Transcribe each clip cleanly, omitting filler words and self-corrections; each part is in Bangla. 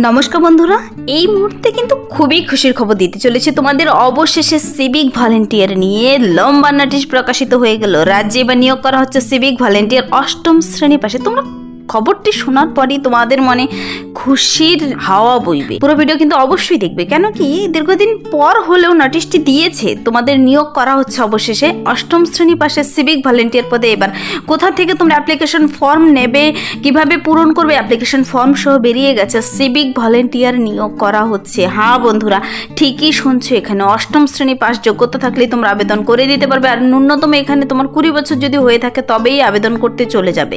নমস্কার বন্ধুরা, এই মুহূর্তে কিন্তু খুবই খুশির খবর দিতে চলেছে তোমাদের। অবশেষে সিভিক ভলেন্টিয়ার নিয়ে লম্বা নোটিশ প্রকাশিত হয়ে গেল। রাজ্যে এবার নিয়োগ করা হচ্ছে সিভিক ভলেন্টিয়ার অষ্টম শ্রেণী পাশে। তোমরা খবরটি শোনার পরই তোমাদের মনে খুশির হাওয়া বইবে। পুরো ভিডিও কিন্তু অবশ্যই দেখবে, কেন কি দীর্ঘদিন পর হলেও নোটিশটি দিয়েছে। তোমাদের নিয়োগ করা হচ্ছে অবশেষে অষ্টম শ্রেণী পাশে সিভিক ভলেন্টিয়ার পদে। এবার কোথা থেকে তোমরা অ্যাপ্লিকেশন ফর্ম নেবে, কিভাবে পূরণ করবে, অ্যাপ্লিকেশন ফর্ম সহ বেরিয়ে গেছে। সিভিক ভলেন্টিয়ার নিয়োগ করা হচ্ছে। হ্যাঁ বন্ধুরা, ঠিকই শুনছো, এখানে অষ্টম শ্রেণী পাস যোগ্যতা থাকলেই তোমরা আবেদন করে দিতে পারবে। আর ন্যূনতম এখানে তোমার 20 বছর যদি হয়ে থাকে তবেই আবেদন করতে চলে যাবে।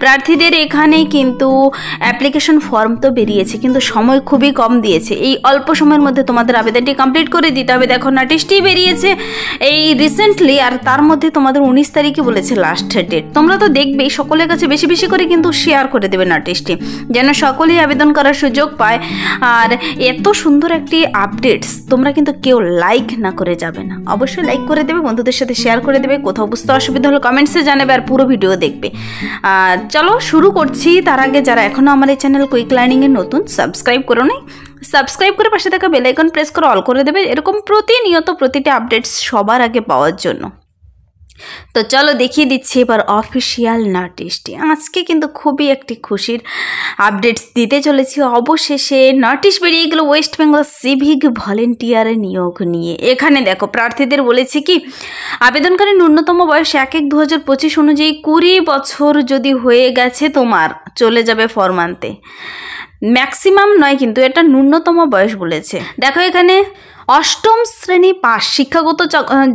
প্রার্থীদের এখানে কিন্তু অ্যাপ্লিকেশন ফর্ম তো বেরিয়েছে, কিন্তু সময় খুবই কম দিয়েছে। এই অল্প সময়ের মধ্যে তোমাদের আবেদনটি কমপ্লিট করে দিতে হবে। দেখো নোটিশটি বেরিয়েছে এই রিসেন্টলি, আর তার মধ্যে তোমাদের 19 তারিখে বলেছে লাস্ট ডেট। তোমরা তো দেখবেই, সকলের কাছে বেশি বেশি করে কিন্তু শেয়ার করে দেবে নোটিশটি, যেন সকলেই আবেদন করার সুযোগ পায়। আর এত সুন্দর একটি আপডেটস তোমরা কিন্তু কেউ লাইক না করে যাবে না, অবশ্যই লাইক করে দেবে, বন্ধুদের সাথে শেয়ার করে দেবে। কোথাও বুঝতে অসুবিধা হলে কমেন্টসে জানাবে, আর পুরো ভিডিও দেখবে। চলো শুরু করছি। তার আগে যারা এখনও আমার এই চ্যানেল কুইক লার্নিংয়ের নতুন, সাবস্ক্রাইব করো নি, সাবস্ক্রাইব করে পাশে থাকা বেল আইকন প্রেস করে অল করে দেবে, এরকম প্রতিনিয়ত প্রতিটি আপডেটস সবার আগে পাওয়ার জন্য। তো চলো দেখিয়ে দিচ্ছি এবার অফিসিয়াল নোটিশটি। আজকে কিন্তু খুবই একটি খুশির আপডেটস দিতে চলেছি। অবশেষে নোটিশ বেরিয়ে গেল ওয়েস্ট বেঙ্গল সিভিক ভলেন্টিয়ার নিয়োগ নিয়ে। এখানে দেখো প্রার্থীদের বলেছে কি, আবেদনকারী ন্যূনতম বয়স 1/1/2025 অনুযায়ী 20 বছর যদি হয়ে গেছে তোমার, চলে যাবে ফর্ম আনতে। ম্যাক্সিমাম নয় কিন্তু, এটা ন্যূনতম বয়স বলেছে। দেখো এখানে অষ্টম শ্রেণী পাস শিক্ষাগত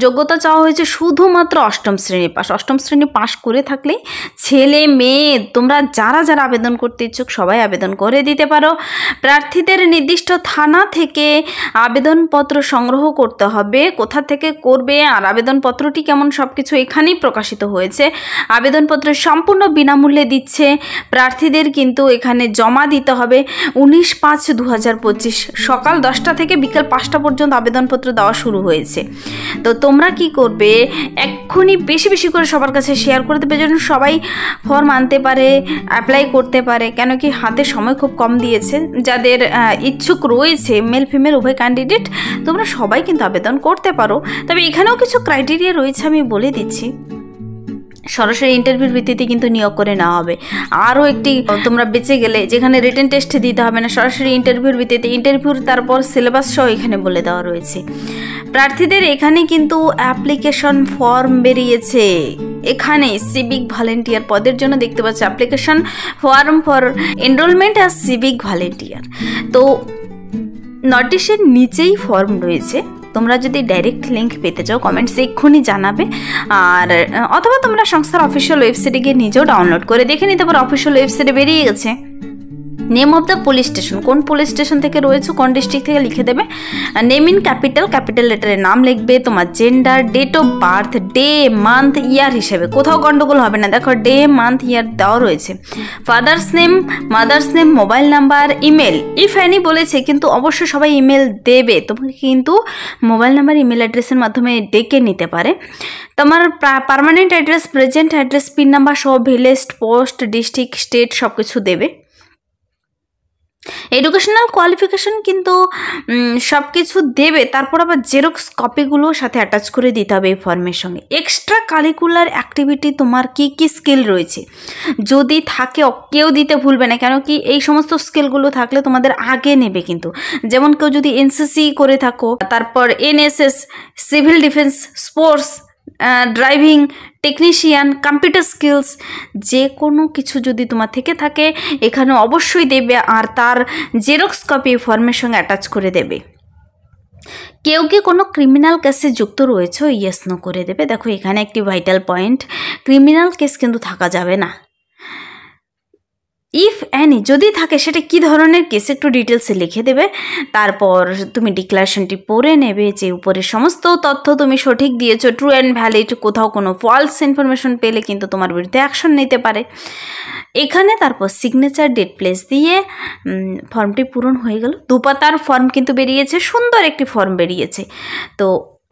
যোগ্যতা চাওয়া হয়েছে, শুধুমাত্র অষ্টম শ্রেণী পাস। অষ্টম শ্রেণী পাস করে থাকলেই ছেলে মেয়ে তোমরা যারা যারা আবেদন করতে ইচ্ছুক সবাই আবেদন করে দিতে পারো। প্রার্থীদের নির্দিষ্ট থানা থেকে আবেদনপত্র সংগ্রহ করতে হবে। কোথা থেকে করবে আর আবেদনপত্রটি কেমন, সব কিছু এখানেই প্রকাশিত হয়েছে। আবেদনপত্র সম্পূর্ণ বিনামূল্যে দিচ্ছে। প্রার্থীদের কিন্তু এখানে জমা দিতে হবে 19/5/2025 সকাল 10টা থেকে বিকেল 5টা পর্যন্ত আবেদনপত্র দেওয়া শুরু হয়েছে। তো তোমরা কি করবে, এক্ষুনি বেশি বেশি করে সবার কাছে শেয়ার করে দেবে, যেন সবাই ফর্ম আনতে পারে, অ্যাপ্লাই করতে পারে। কেন কি হাতে সময় খুব কম দিয়েছে। যাদের ইচ্ছুক রয়েছে, মেল ফিমেল উভয় ক্যান্ডিডেট, তোমরা সবাই কিন্তু আবেদন করতে পারো। তবে এখানেও কিছু ক্রাইটেরিয়া রয়েছে, আমি বলে দিচ্ছি। সরাসরি ইন্টারভিউর ভিত্তিতে কিন্তু নিয়োগ করে নেওয়া হবে। আরও একটি তোমরা বেঁচে গেলে, যেখানে রিটেন টেস্ট দিতে হবে না, সরাসরি ইন্টারভিউর ভিত্তিতে। ইন্টারভিউর তারপর সিলেবাস সহ এখানে বলে দেওয়া রয়েছে। প্রার্থীদের এখানে কিন্তু অ্যাপ্লিকেশন ফর্ম বেরিয়েছে। এখানে সিভিক ভলেন্টিয়ার পদের জন্য দেখতে পাচ্ছ application form for enrolment as civic volunteer. তো নোটিশের নিচেই ফর্ম রয়েছে। তোমরা যদি ডাইরেক্ট লিঙ্ক পেতে চাও কমেন্টসে এক্ষুনি জানাবে, আর অথবা তোমরা সংস্থার অফিসিয়াল ওয়েবসাইটে গিয়ে নিজেও ডাউনলোড করে দেখে নিতে পারো। অফিসিয়াল ওয়েবসাইটে বেরিয়ে গেছে। Name of the police station, কোন পুলিশ স্টেশন থেকে রয়েছে, কোন ডিস্ট্রিক্ট থেকে লিখে দেবে। নেম ইন ক্যাপিটাল লেটারে নাম লিখবে। তোমার gender, date of birth, day month year হিসেবে, কোথাও গন্ডগোল হবে না। দেখো ডে মান্থ ইয়ার দেওয়া রয়েছে। Father's name, mother's name, mobile number, email if any বলেছে, কিন্তু অবশ্যই সবাই ইমেল দেবে। তোমাকে কিন্তু মোবাইল নাম্বার, ইমেল অ্যাড্রেসের মাধ্যমে ডেকে নিতে পারে। তোমার permanent address, present address, pin number সহ, ভিলেজ, পোস্ট, ডিস্ট্রিক্ট, স্টেট সব কিছু দেবে। এডুকেশনাল কোয়ালিফিকেশন কিন্তু সব কিছু দেবে। তারপর আবার জেরক্স কপিগুলো সাথে অ্যাটাচ করে দিতে হবে এই ফর্মের সঙ্গে। এক্সট্রা কারিকুলার অ্যাক্টিভিটি তোমার কি কি স্কিল রয়েছে যদি থাকে, কেউ দিতে ভুলবে না। কেন কি এই সমস্ত স্কিলগুলো থাকলে তোমাদের আগে নেবে কিন্তু। যেমন কেউ যদি এনসিসি করে থাকো, তারপর NSS, civil defence, sports, driving, technician, computer skills, যে কোনো কিছু যদি তোমার থেকে থাকে এখানে অবশ্যই দেবে। আর তার জেরক্স কপি ফর্মের সঙ্গে অ্যাটাচ করে দেবে। কেউ কি কোনো ক্রিমিনাল কেসে যুক্ত রয়েছে, ইয়েস নো করে দেবে। দেখো এখানে একটি ভাইটাল পয়েন্ট, ক্রিমিনাল কেস কিন্তু থাকা যাবে না। ইফ অ্যানি যদি থাকে, সেটা কি ধরনের কেস একটু ডিটেলসে লিখে দেবে। তারপর তুমি ডিক্লারেশনটি পড়ে নেবে যে উপরে সমস্ত তথ্য তুমি সঠিক দিয়েছো, ট্রু অ্যান্ড ভ্যালিড। কোথাও কোনো ফলস ইনফরমেশন পেলে কিন্তু তোমার বিরুদ্ধে অ্যাকশন নিতে পারে। এখানে তারপর সিগনেচার, ডেট, প্লেস দিয়ে ফর্মটি পূরণ হয়ে গেল। 2 পাতার ফর্ম কিন্তু বেরিয়েছে, সুন্দর একটি ফর্ম বেরিয়েছে। তো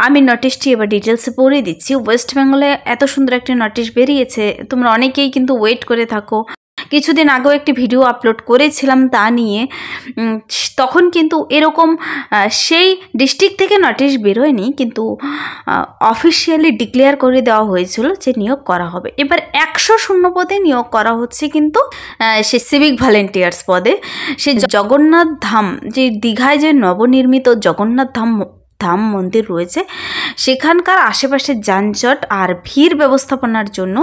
আমি নোটিশটি এবার ডিটেলসে পড়ে দিচ্ছি। ওয়েস্ট বেঙ্গলে এত সুন্দর একটি নোটিশ বেরিয়েছে, তোমরা অনেকেই কিন্তু ওয়েট করে থাকো। কিছুদিন আগেও একটি ভিডিও আপলোড করেছিলাম তা নিয়ে। তখন কিন্তু এরকম সেই ডিস্ট্রিক্ট থেকে নোটিশ বেরোয়নি, কিন্তু অফিসিয়ালি ডিক্লেয়ার করে দেওয়া হয়েছিল যে নিয়োগ করা হবে। এবার 100 শূন্য পদে নিয়োগ করা হচ্ছে কিন্তু সে সিভিক ভলেন্টিয়ার্স পদে। সে জগন্নাথ ধাম, যে দীঘায় যে নবনির্মিত জগন্নাথ ধাম মন্দির রয়েছে, সেখানকার আশেপাশে যানজট আর ভিড় ব্যবস্থাপনার জন্য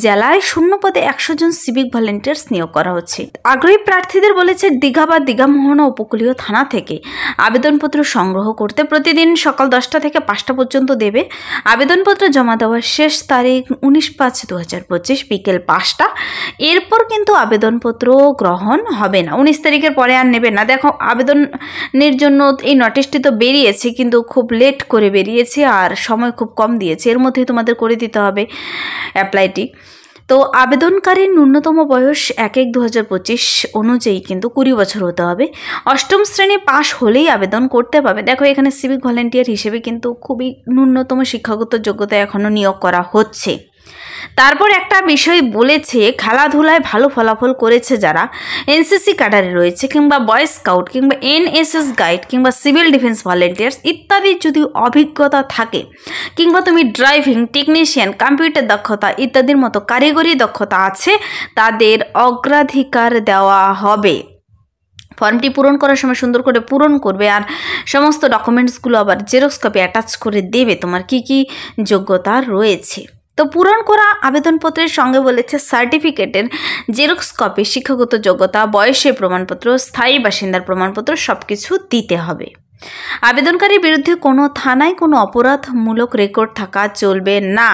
জেলায় শূন্য পদে 100 জন সিভিক ভলেন্টিয়ার্স নিয়োগ করা হচ্ছে। আগ্রহী প্রার্থীদের বলেছে দীঘা বা দীঘা মোহনা উপকূলীয় থানা থেকে আবেদনপত্র সংগ্রহ করতে প্রতিদিন সকাল 10টা থেকে 5টা পর্যন্ত দেবে। আবেদনপত্র জমা দেওয়ার শেষ তারিখ 19/5/2025 বিকেল 5টা। এরপর কিন্তু আবেদনপত্র গ্রহণ হবে না, 19 তারিখের পরে আর নেবে না। দেখো, আবেদনের জন্য এই নোটিশটি তো বেরিয়েছে, কিন্তু খুব লেট করে বেরিয়েছে আর সময় খুব কম দিয়েছে। এর মধ্যেই তোমাদের করে দিতে হবে অ্যাপ্লাইটি। তো আবেদনকারীর ন্যূনতম বয়স 1/1/2025 অনুযায়ী কিন্তু 20 বছর হতে হবে। 8ম শ্রেণী পাশ হলেই আবেদন করতে পাবে। দেখো, এখানে সিভিক ভলেন্টিয়ার হিসেবে কিন্তু খুবই ন্যূনতম শিক্ষাগত যোগ্যতা এখনও নিয়োগ করা হচ্ছে। তারপর একটা বিষয় বলেছে, খেলাধুলায় ভালো ফলাফল করেছে যারা, এনসিসি ক্যাডারে রয়েছে কিংবা বয় স্কাউট কিংবা এনএসএস গাইড কিংবা সিভিল ডিফেন্স ভলেন্টিয়ার্স ইত্যাদি যদি অভিজ্ঞতা থাকে, কিংবা তুমি ড্রাইভিং, টেকনিশিয়ান, কম্পিউটার দক্ষতা ইত্যাদির মতো কারিগরি দক্ষতা আছে, তাদের অগ্রাধিকার দেওয়া হবে। ফর্মটি পূরণ করার সময় সুন্দর করে পূরণ করবে, আর সমস্ত ডকুমেন্টসগুলো আবার জেরক্স কপি অ্যাটাচ করে দেবে তোমার কি কি যোগ্যতা রয়েছে। তো পূরণ করা আবেদনপত্রের সঙ্গে বলেছে সার্টিফিকেটের জেরক্স কপি, শিক্ষাগত যোগ্যতা, বয়সের প্রমাণপত্র, স্থায়ী বাসিন্দার প্রমাণপত্র সব কিছু দিতে হবে। আবেদনকারীর বিরুদ্ধে কোনো থানায় কোনো অপরাধমূলক রেকর্ড থাকা চলবে না।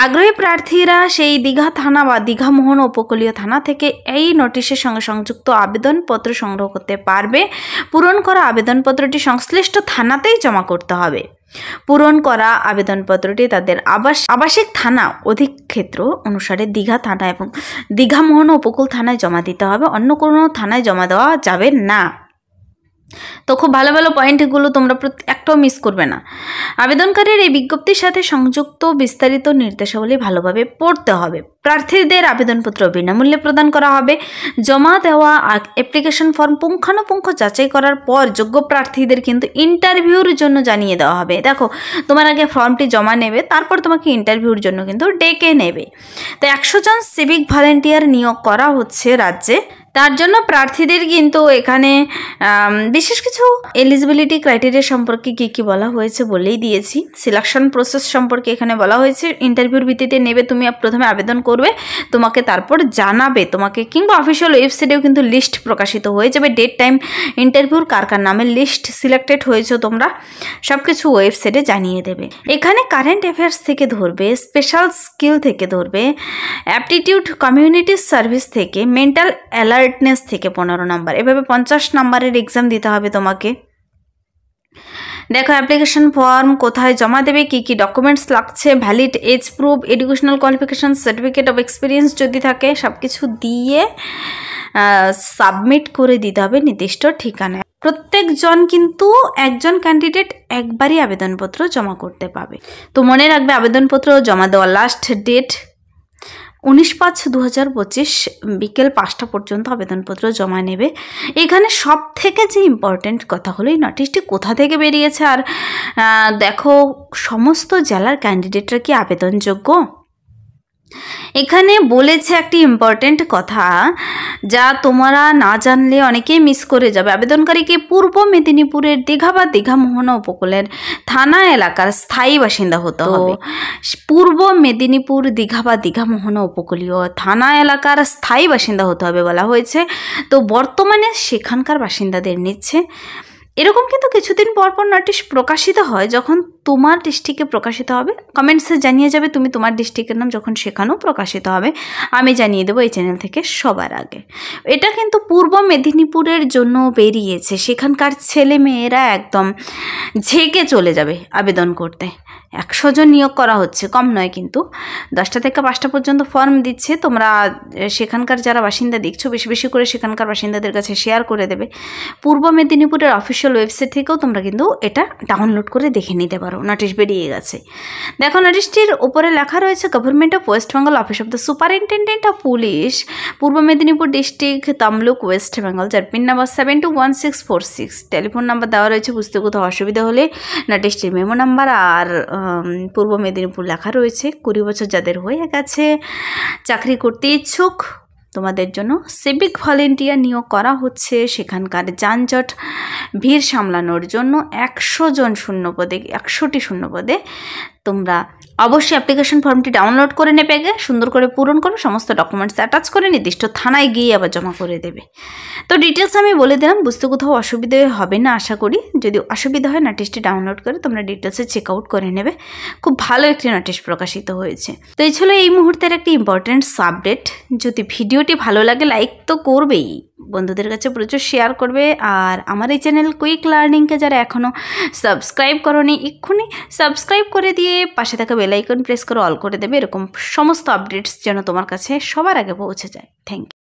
আগ্রহী প্রার্থীরা সেই দীঘা থানা বা দীঘা মোহনা উপকূলীয় থানা থেকে এই নোটিশের সঙ্গে সংযুক্ত আবেদনপত্র সংগ্রহ করতে পারবে। পূরণ করা আবেদনপত্রটি সংশ্লিষ্ট থানাতেই জমা করতে হবে। পূরণ করা আবেদনপত্রটি তাদের আবাসিক থানা অধিক্ষেত্র অনুসারে দীঘা থানা এবং দীঘা মোহনা উপকূল থানায় জমা দিতে হবে, অন্য কোনো থানায় জমা দেওয়া যাবে না। তো খুব ভালো ভালো পয়েন্টগুলো তোমরা একটাও মিস করবে না। আবেদনকারীর এই বিজ্ঞপ্তির সাথে সংযুক্ত বিস্তারিত নির্দেশাবলী ভালোভাবে পড়তে হবে। প্রার্থীদের আবেদনপত্র বিনামূল্যে প্রদান করা হবে। জমা দেওয়া অ্যাপ্লিকেশন ফর্ম পুঙ্খানুপুঙ্খ যাচাই করার পর যোগ্য প্রার্থীদের কিন্তু ইন্টারভিউর জন্য জানিয়ে দেওয়া হবে। দেখো, তোমার আগে ফর্মটি জমা নেবে, তারপর তোমাকে ইন্টারভিউর জন্য কিন্তু ডেকে নেবে। তো 100 জন সিভিক ভলেন্টিয়ার নিয়োগ করা হচ্ছে রাজ্যে। তার জন্য প্রার্থীদের কিন্তু এখানে বিশেষ কিছু এলিজিবিলিটি ক্রাইটেরিয়া সম্পর্কে কী বলা হয়েছে বলেই দিয়েছি। সিলেকশন প্রসেস সম্পর্কে এখানে বলা হয়েছে, ইন্টারভিউর ভিত্তিতে নেবে। তুমি প্রথমে আবেদন করবে, তোমাকে তারপর জানাবে তোমাকে, কিংবা অফিসিয়াল ওয়েবসাইটেও কিন্তু লিস্ট প্রকাশিত হয়ে যাবে, ডেট, টাইম, ইন্টারভিউর কার কার নামে লিস্ট সিলেক্টেড হয়েছে তোমরা সব কিছু ওয়েবসাইটে জানিয়ে দেবে। এখানে কারেন্ট অ্যাফেয়ার্স থেকে ধরবে, স্পেশাল স্কিল থেকে ধরবে, অ্যাপটিটিউড, কমিউনিটি সার্ভিস থেকে, মেন্টাল অ্যালার্টনেস থেকে 15 নাম্বার, এভাবে 50 নাম্বারের এক্সাম দিতে হবে তোমাকে। দেখো, অ্যাপ্লিকেশন ফর্ম কোথায় জমা দেবে, কি কি ডকুমেন্টস লাগছে, valid age proof, educational qualification, certificate of experience যদি থাকে সব কিছু দিয়ে সাবমিট করে দিতে হবে নির্দিষ্ট ঠিকানায়। প্রত্যেকজন কিন্তু একজন ক্যান্ডিডেট একবারই আবেদনপত্র জমা করতে পাবে। তো মনে রাখবে, আবেদনপত্র জমা দেওয়ার লাস্ট ডেট 19/5/2025 বিকেল 5টা পর্যন্ত আবেদনপত্র জমা নেবে। এখানে সব থেকে যে ইম্পর্টেন্ট কথা হলো এই নোটিশটি কোথা থেকে বেরিয়েছে, আর দেখো সমস্ত জেলার ক্যান্ডিডেটরা কি আবেদনযোগ্য। এখানে বলেছে একটি ইম্পর্টেন্ট কথা যা তোমরা না জানলে অনেকেই মিস করে যাবে। আবেদনকারীকে পূর্ব মেদিনীপুরের দীঘা বা দীঘা মোহনা উপকূলের থানা এলাকার স্থায়ী বাসিন্দা হতে হবে। পূর্ব মেদিনীপুর দীঘা বা দীঘা মোহনা উপকূলীয় থানা এলাকার স্থায়ী বাসিন্দা হতে হবে বলা হয়েছে। তো বর্তমানে সেখানকার বাসিন্দাদের নিচ্ছে। এরকম কিন্তু কিছুদিন পর পর নোটিশ প্রকাশিত হয়, যখন তোমার ডিস্ট্রিক্টে প্রকাশিত হবে কমেন্টসে জানিয়ে যাবে তুমি তোমার ডিস্ট্রিক্টের নাম, যখন সেখানেও প্রকাশিত হবে আমি জানিয়ে দেবো এই চ্যানেল থেকে সবার আগে। এটা কিন্তু পূর্ব মেদিনীপুরের জন্য বেরিয়েছে, সেখানকার ছেলে মেয়েরা একদম ঝেঁকে চলে যাবে আবেদন করতে। 100 জন নিয়োগ করা হচ্ছে, কম নয় কিন্তু। 10টা থেকে 5টা পর্যন্ত ফর্ম দিচ্ছে। তোমরা সেখানকার যারা বাসিন্দা দেখছো বেশি বেশি করে সেখানকার বাসিন্দাদের কাছে শেয়ার করে দেবে। পূর্ব মেদিনীপুরের অফিসিয়াল অফিসিয়াল ওয়েবসাইট থেকেও তোমরা কিন্তু এটা ডাউনলোড করে দেখে নিতে পারো। নোটিশ বেরিয়ে গেছে, দেখো নোটিশটির উপরে লেখা রয়েছে government of West Bengal, office of the superintendent of police, Purba Medinipur district, Tamluk, West Bengal, যার পিন নাম্বার 721646। টেলিফোন নাম্বার দেওয়া রয়েছে, বুঝতে কোথাও অসুবিধা হলে নোটিশটির মেমো নাম্বার আর পূর্ব মেদিনীপুর লেখা রয়েছে। 20 বছর যাদের হয়ে গেছে, চাকরি করতে ইচ্ছুক, তোমাদের জন্য সিভিক ভলেন্টিয়ার নিয়োগ করা হচ্ছে। সেখানকার যানজট ভিড় সামলানোর জন্য 100 জন শূন্যপদে, 100টি শূন্যপদে তোমরা অবশ্যই অ্যাপ্লিকেশন ফর্মটি ডাউনলোড করে নেবে, আগে সুন্দর করে পূরণ করো, সমস্ত ডকুমেন্টস অ্যাটাচ করে নির্দিষ্ট থানায় গিয়ে আবার জমা করে দেবে। তো ডিটেলস আমি বলে দিলাম, বুঝতে কোথাও অসুবিধে হবে না আশা করি। যদি অসুবিধা হয় নোটিশটি ডাউনলোড করে তোমরা ডিটেলসে চেক আউট করে নেবে। খুব ভালো একটি নোটিশ প্রকাশিত হয়েছে। তো এই ছিল এই মুহূর্তের একটি ইম্পর্টেন্ট আপডেট। যদি ভিডিওটি ভালো লাগে লাইক তো করবেই, বন্ধুদের কাছে প্রচুর শেয়ার করবে। আর আমার এই চ্যানেল কুইক লার্নিংকে যারা এখনও সাবস্ক্রাইব করোনি, এক্ষুনি সাবস্ক্রাইব করে দিয়ে পাশে থাকা বেল আইকন প্রেস করে অল করে দেবে, এরকম সমস্ত আপডেটস যেন তোমার কাছে সবার আগে পৌঁছে যায়। Thank you.